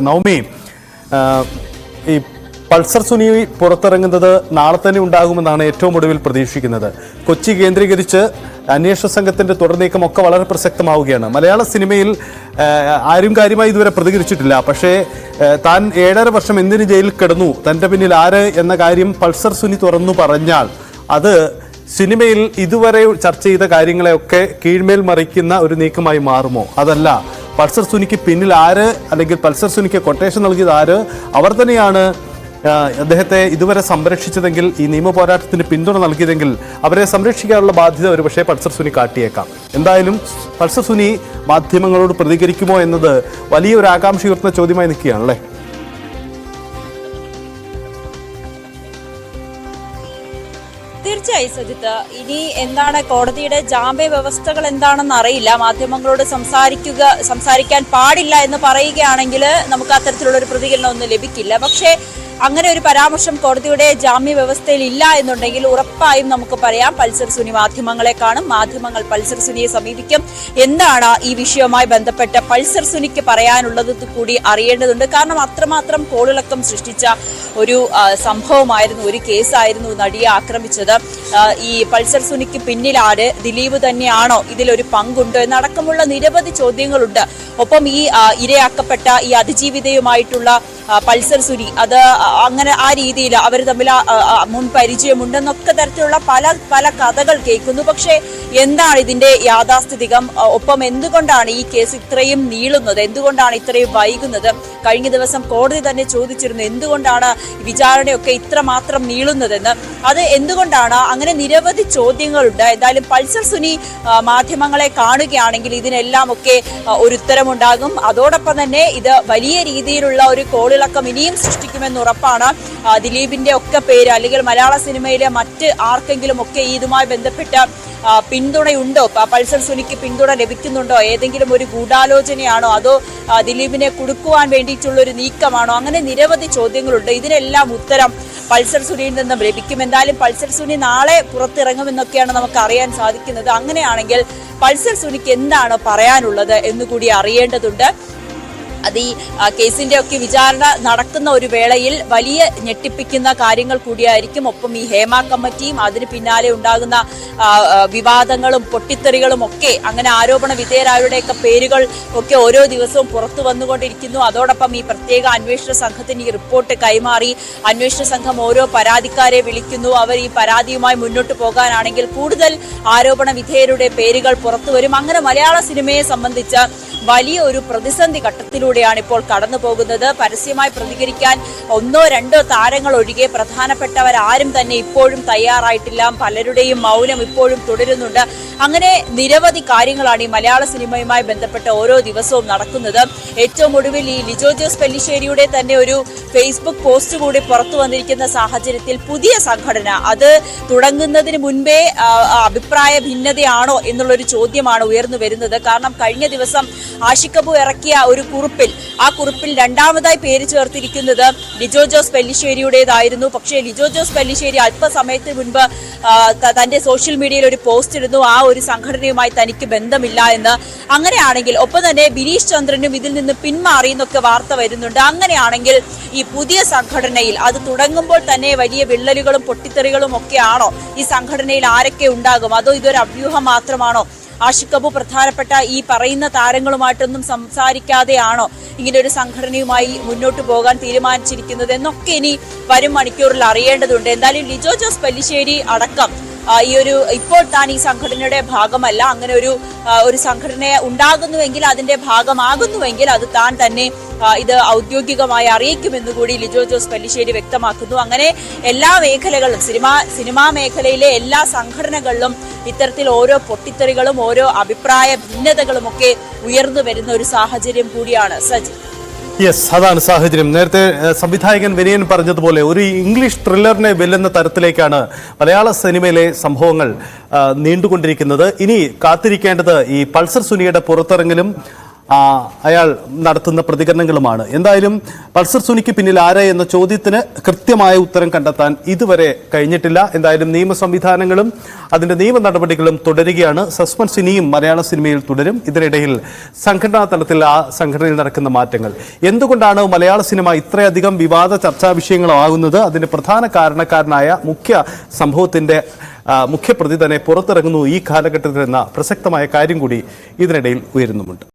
നൗമി, ഈ പൾസർ സുനി പുറത്തിറങ്ങുന്നത് നാളെ തന്നെ ഉണ്ടാകുമെന്നാണ് ഏറ്റവും ഒടുവിൽ പ്രതീക്ഷിക്കുന്നത്. കൊച്ചി കേന്ദ്രീകരിച്ച് അന്വേഷണ സംഘത്തിന്റെ തുടർനീക്കമൊക്കെ വളരെ പ്രസക്തമാവുകയാണ്. മലയാള സിനിമയിൽ ആരും കാര്യമായി ഇതുവരെ പ്രതികരിച്ചിട്ടില്ല. പക്ഷേ താൻ 7.5 വർഷം എന്തിന് ജയിലിൽ കിടന്നു, തൻ്റെ പിന്നിൽ ആര് എന്ന കാര്യം പൾസർ സുനി തുറന്നു പറഞ്ഞാൽ അത് സിനിമയിൽ ഇതുവരെ ചർച്ച ചെയ്ത കാര്യങ്ങളെയൊക്കെ കീഴ്മേൽ മറിക്കുന്ന ഒരു നീക്കമായി മാറുമോ? അതല്ല, പൾസർ സുനിക്ക് പിന്നിൽ ആര്, അല്ലെങ്കിൽ പൾസർ സുനിക്ക് കൊട്ടേഷൻ നൽകിയത് ആര്, അവർ തന്നെയാണ് അദ്ദേഹത്തെ ഇതുവരെ സംരക്ഷിച്ചതെങ്കിൽ, ഈ നിയമ പോരാട്ടത്തിന് പിന്തുണ നൽകിയതെങ്കിൽ അവരെ സംരക്ഷിക്കാനുള്ള ബാധ്യത ഒരു പക്ഷേ പൾസർ സുനി കാട്ടിയേക്കാം. എന്തായാലും പൾസർ സുനി മാധ്യമങ്ങളോട് പ്രതികരിക്കുമോ എന്നത് വലിയൊരു ആകാംക്ഷ ഉയർത്തുന്ന ചോദ്യമായി നിൽക്കുകയാണല്ലേ. തീർച്ചയായും സജിത്ത്, ഇനി എന്താണ് കോടതിയുടെ ജാമ്യ വ്യവസ്ഥകൾ എന്താണെന്ന് അറിയില്ല. മാധ്യമങ്ങളോട് സംസാരിക്കാൻ പാടില്ല എന്ന് പറയുകയാണെങ്കിൽ നമുക്ക് അത്തരത്തിലുള്ള ഒരു പ്രതികരണം ഒന്നും ലഭിക്കില്ല. പക്ഷേ അങ്ങനെ ഒരു പരാമർശം കോടതിയുടെ ജാമ്യ വ്യവസ്ഥയിൽ ഇല്ല എന്നുണ്ടെങ്കിൽ ഉറപ്പായും നമുക്ക് പറയാം പൾസർ സുനി മാധ്യമങ്ങളെ കാണും, മാധ്യമങ്ങൾ പൾസർ സുനിയെ സമീപിക്കും. എന്താണ് ഈ വിഷയവുമായി ബന്ധപ്പെട്ട് പൾസർ സുനിക്ക് പറയാനുള്ളത് കൂടി അറിയേണ്ടതുണ്ട്. കാരണം അത്രമാത്രം കോളിളക്കം സൃഷ്ടിച്ച ഒരു സംഭവമായിരുന്നു, ഒരു കേസായിരുന്നു നടിയെ ആക്രമിച്ചത്. ഈ പൾസർ സുനിക്ക് പിന്നിലാര്, ദിലീപ് തന്നെയാണോ, ഇതിലൊരു പങ്കുണ്ടോ എന്നടക്കമുള്ള നിരവധി ചോദ്യങ്ങളുണ്ട്. ഒപ്പം ഈ ഇരയാക്കപ്പെട്ട ഈ അതിജീവിതയുമായിട്ടുള്ള പൾസർ സുനി, അത് അങ്ങനെ ആ രീതിയിൽ അവർ തമ്മിൽ മുൻ പരിചയമുണ്ടെന്നൊക്കെ തരത്തിലുള്ള പല കഥകൾ കേൾക്കുന്നു. പക്ഷേ എന്താണ് ഇതിന്റെ യാഥാസ്ഥിതികം? ഒപ്പം എന്തുകൊണ്ടാണ് ഈ കേസ് ഇത്രയും നീളുന്നത്, എന്തുകൊണ്ടാണ് ഇത്രയും വൈകുന്നത്? കഴിഞ്ഞ ദിവസം കോടതി തന്നെ ചോദിച്ചിരുന്നു എന്തുകൊണ്ടാണ് വിചാരണയൊക്കെ ഇത്രമാത്രം നീളുന്നതെന്ന്. അത് എന്തുകൊണ്ടാണ്? അങ്ങനെ നിരവധി ചോദ്യങ്ങളുണ്ട്. എന്തായാലും പൾസർ സുനി മാധ്യമങ്ങളെ കാണുകയാണെങ്കിൽ ഇതിനെല്ലാം ഒക്കെ ഒരു ഉത്തരമുണ്ടാകും. അതോടൊപ്പം തന്നെ ഇത് വലിയ രീതിയിലുള്ള ഒരു കോളിളക്കം ഇനിയും സൃഷ്ടിക്കുമെന്ന് ഉറപ്പാണ്. ദിലീപിന്റെ ഒക്കെ പേര്, അല്ലെങ്കിൽ മലയാള സിനിമയിലെ മറ്റ് ആർക്കെങ്കിലും ഒക്കെ ഇതുമായി ബന്ധപ്പെട്ട പിന്തുണയുണ്ടോ, പൾസർ സുനിക്ക് പിന്തുണ ലഭിക്കുന്നുണ്ടോ, ഏതെങ്കിലും ഒരു ഗൂഢാലോചനയാണോ, അതോ ദിലീപിനെ കുടുക്കുവാൻ വേണ്ടിയിട്ടുള്ള ഒരു നീക്കമാണോ? അങ്ങനെ നിരവധി ചോദ്യങ്ങളുണ്ട്. ഇതിനെല്ലാം ഉത്തരം പൾസർ സുനിയിൽ നിന്നും ലഭിക്കും. എന്തായാലും പൾസർ സുനി നാളെ പുറത്തിറങ്ങുമെന്നൊക്കെയാണ് നമുക്ക് അറിയാൻ സാധിക്കുന്നത്. അങ്ങനെയാണെങ്കിൽ പൾസർ സുനിക്ക് എന്താണ് പറയാനുള്ളത് എന്നുകൂടി അറിയേണ്ടതുണ്ട്. അത് ഈ കേസിന്റെ ഒക്കെ വിചാരണ നടക്കുന്ന ഒരു വേളയിൽ വലിയ ഞെട്ടിപ്പിക്കുന്ന കാര്യങ്ങൾ കൂടിയായിരിക്കും. ഒപ്പം ഈ ഹേമ കമ്മിറ്റിയും അതിന് പിന്നാലെ ഉണ്ടാകുന്ന വിവാദങ്ങളും പൊട്ടിത്തെറികളും ഒക്കെ, അങ്ങനെ ആരോപണ വിധേയരായവരുടെയൊക്കെ പേരുകൾ ഒക്കെ ഓരോ ദിവസവും പുറത്തു വന്നുകൊണ്ടിരിക്കുന്നു. അതോടൊപ്പം ഈ പ്രത്യേക അന്വേഷണ സംഘത്തിന് ഈ റിപ്പോർട്ട് കൈമാറി അന്വേഷണ സംഘം ഓരോ പരാതിക്കാരെ വിളിക്കുന്നു. അവർ ഈ പരാതിയുമായി മുന്നോട്ട് പോകാനാണെങ്കിൽ കൂടുതൽ ആരോപണ വിധേയരുടെ പേരുകൾ പുറത്തു വരും. അങ്ങനെ മലയാള സിനിമയെ സംബന്ധിച്ച് വലിയ ഒരു പ്രതിസന്ധി ഘട്ടത്തിലൂടെയാണ് ഇപ്പോൾ കടന്നു പോകുന്നത്. പരസ്യമായി പ്രതികരിക്കാൻ 1-2 താരങ്ങൾ ഒഴികെ പ്രധാനപ്പെട്ടവരാരും തന്നെ ഇപ്പോഴും തയ്യാറായിട്ടില്ല. പലരുടെയും മൗനം ഇപ്പോഴും തുടരുന്നുണ്ട്. അങ്ങനെ നിരവധി കാര്യങ്ങളാണ് ഈ മലയാള സിനിമയുമായി ബന്ധപ്പെട്ട് ഓരോ ദിവസവും നടക്കുന്നത്. ഏറ്റവും ഒടുവിൽ ഈ ലിജോ ജോസ് പെല്ലിശ്ശേരിയുടെ തന്നെ ഒരു ഫേസ്ബുക്ക് പോസ്റ്റ് കൂടി പുറത്തു വന്നിരിക്കുന്ന സാഹചര്യത്തിൽ പുതിയ സംഘടന അത് തുടങ്ങുന്നതിന് മുൻപേ അഭിപ്രായ ഭിന്നതയാണോ എന്നുള്ളൊരു ചോദ്യമാണ് ഉയർന്നു വരുന്നത്. കാരണം കഴിഞ്ഞ ദിവസം ആഷിഖ് അബു ഇറക്കിയ ഒരു കുറിപ്പിൽ, ആ കുറിപ്പിൽ രണ്ടാമതായി പേര് ചേർത്തിരിക്കുന്നത് ലിജോ ജോസ് പെല്ലിശ്ശേരിയുടേതായിരുന്നു. പക്ഷേ ലിജോ ജോസ് പെല്ലിശ്ശേരി അല്പസമയത്തിന് മുൻപ് തന്റെ സോഷ്യൽ മീഡിയയിൽ ഒരു പോസ്റ്റ് ഇടുന്നു, ആ ഒരു സംഘടനയുമായി തനിക്ക് ബന്ധമില്ല എന്ന്. അങ്ങനെയാണെങ്കിൽ ഒപ്പം തന്നെ ബിനീഷ് ചന്ദ്രനും ഇതിൽ നിന്ന് പിന്മാറി എന്നൊക്കെ വാർത്ത വരുന്നുണ്ട്. അങ്ങനെയാണെങ്കിൽ ഈ പുതിയ സംഘടനയിൽ അത് തുടങ്ങുമ്പോൾ തന്നെ വലിയ വിള്ളലുകളും പൊട്ടിത്തെറികളും ഒക്കെ ആണോ? ഈ സംഘടനയിൽ ആരൊക്കെ ഉണ്ടാകും? അതോ ഇതൊരു അഭ്യൂഹം മാത്രമാണോ? ആഷിഖ് അബു പ്രധാനപ്പെട്ട ഈ പറയുന്ന താരങ്ങളുമായിട്ടൊന്നും സംസാരിക്കാതെയാണോ ഇങ്ങനെ ഒരു സംഘടനയുമായി മുന്നോട്ട് പോകാൻ തീരുമാനിച്ചിരിക്കുന്നത് എന്നൊക്കെ ഇനി വരും മണിക്കൂറിൽ അറിയേണ്ടതുണ്ട്. എന്തായാലും ലിജോ ജോസ് പെല്ലിശ്ശേരി അടക്കം ഈ ഒരു ഇപ്പോൾ താൻ ഈ സംഘടനയുടെ ഭാഗമല്ല, അങ്ങനെ ഒരു സംഘടന ഉണ്ടാകുന്നുവെങ്കിൽ, അതിന്റെ ഭാഗമാകുന്നുവെങ്കിൽ അത് താൻ തന്നെ ഇത് ഔദ്യോഗികമായി അറിയിക്കുമെന്നുകൂടി ലിജോ ജോസ് പെല്ലിശ്ശേരി വ്യക്തമാക്കുന്നു. അങ്ങനെ എല്ലാ മേഖലകളിലും, സിനിമാ മേഖലയിലെ എല്ലാ സംഘടനകളിലും ഇത്തരത്തിൽ ഓരോ പൊട്ടിത്തെറികളും ഓരോ അഭിപ്രായ ഭിന്നതകളും ഒക്കെ ഉയർന്നു വരുന്ന ഒരു സാഹചര്യം കൂടിയാണ് സജി. യെസ്, അതാണ് സാഹചര്യം. നേരത്തെ സംവിധായകൻ വിനയൻ പറഞ്ഞതുപോലെ ഒരു ഇംഗ്ലീഷ് ത്രില്ലറിനെ വെല്ലുന്ന തരത്തിലേക്കാണ് മലയാള സിനിമയിലെ സംഭവങ്ങൾ നീണ്ടുകൊണ്ടിരിക്കുന്നത്. ഇനി കാത്തിരിക്കേണ്ടത് ഈ പൾസർ സുനിയുടെ പുറത്തിറങ്ങലും അയാൾ നടത്തുന്ന പ്രതികരണങ്ങളുമാണ്. എന്തായാലും പൾസർ സുനിക്ക് പിന്നിൽ ആര് എന്ന ചോദ്യത്തിന് കൃത്യമായ ഉത്തരം കണ്ടെത്താൻ ഇതുവരെ കഴിഞ്ഞിട്ടില്ല. എന്തായാലും നിയമ സംവിധാനങ്ങളും അതിൻ്റെ നിയമ നടപടികളും തുടരുകയാണ്. സസ്പെൻസ് ഇനിയും മലയാള സിനിമയിൽ തുടരും. ഇതിനിടയിൽ സംഘടനാ തലത്തിൽ ആ സംഘടനയിൽ നടക്കുന്ന മാറ്റങ്ങൾ എന്തുകൊണ്ടാണ് മലയാള സിനിമ ഇത്രയധികം വിവാദ ചർച്ചാ വിഷയങ്ങളാകുന്നത്? അതിൻ്റെ പ്രധാന കാരണക്കാരനായ മുഖ്യ സംഭവത്തിൻ്റെ മുഖ്യപ്രതി തന്നെ പുറത്തിറങ്ങുന്നു ഈ കാലഘട്ടത്തിൽ എന്ന പ്രസക്തമായ കാര്യം കൂടി ഇതിനിടയിൽ ഉയരുന്നുമുണ്ട്.